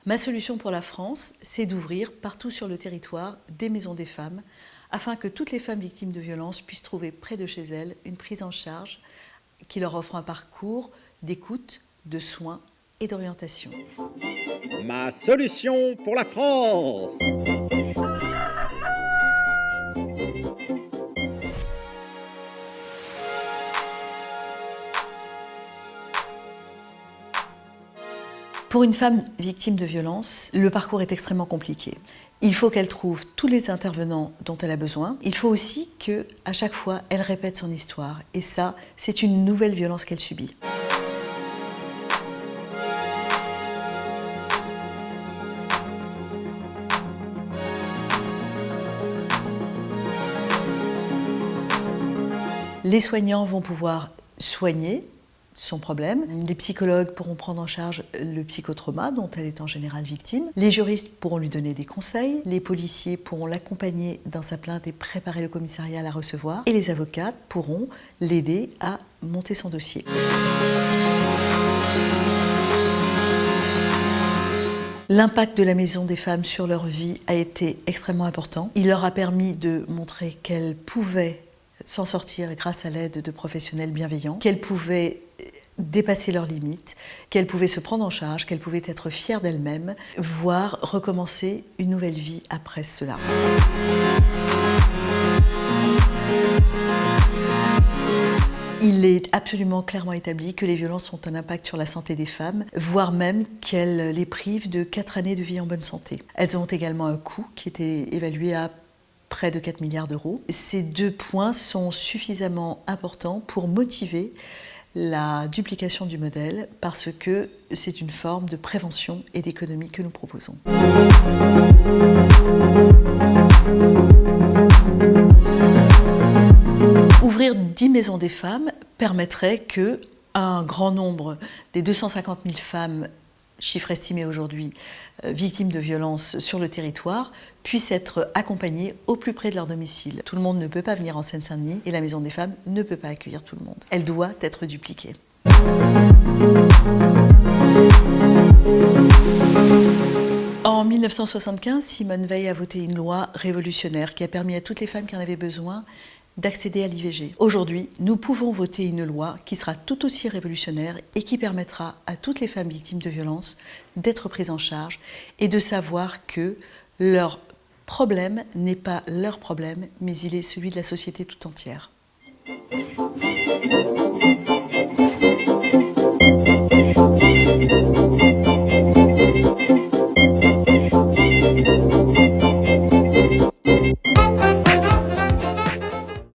Ma solution pour la France, c'est d'ouvrir partout sur le territoire des maisons des femmes afin que toutes les femmes victimes de violences puissent trouver près de chez elles une prise en charge qui leur offre un parcours d'écoute, de soins et d'orientation. Ma solution pour la France. Pour une femme victime de violence, le parcours est extrêmement compliqué. Il faut qu'elle trouve tous les intervenants dont elle a besoin. Il faut aussi qu'à chaque fois, elle répète son histoire. Et ça, c'est une nouvelle violence qu'elle subit. Les soignants vont pouvoir soigner son problème. Les psychologues pourront prendre en charge le psychotrauma dont elle est en général victime. Les juristes pourront lui donner des conseils. Les policiers pourront l'accompagner dans sa plainte et préparer le commissariat à la recevoir. Et les avocats pourront l'aider à monter son dossier. L'impact de la Maison des femmes sur leur vie a été extrêmement important. Il leur a permis de montrer qu'elles pouvaient s'en sortir grâce à l'aide de professionnels bienveillants, qu'elles pouvaient dépasser leurs limites, qu'elles pouvaient se prendre en charge, qu'elles pouvaient être fières d'elles-mêmes, voire recommencer une nouvelle vie après cela. Il est absolument clairement établi que les violences ont un impact sur la santé des femmes, voire même qu'elles les privent de 4 années de vie en bonne santé. Elles ont également un coût qui était évalué à près de 4 milliards d'euros. Ces 2 points sont suffisamment importants pour motiver la duplication du modèle parce que c'est une forme de prévention et d'économie que nous proposons. Ouvrir 10 maisons des femmes permettrait que un grand nombre des 250 000 femmes, chiffre estimé aujourd'hui, victimes de violences sur le territoire, puissent être accompagnées au plus près de leur domicile. Tout le monde ne peut pas venir en Seine-Saint-Denis et la Maison des femmes ne peut pas accueillir tout le monde. Elle doit être dupliquée. En 1975, Simone Veil a voté une loi révolutionnaire qui a permis à toutes les femmes qui en avaient besoin d'accéder à l'IVG. Aujourd'hui, nous pouvons voter une loi qui sera tout aussi révolutionnaire et qui permettra à toutes les femmes victimes de violences d'être prises en charge et de savoir que leur problème n'est pas leur problème, mais il est celui de la société tout entière.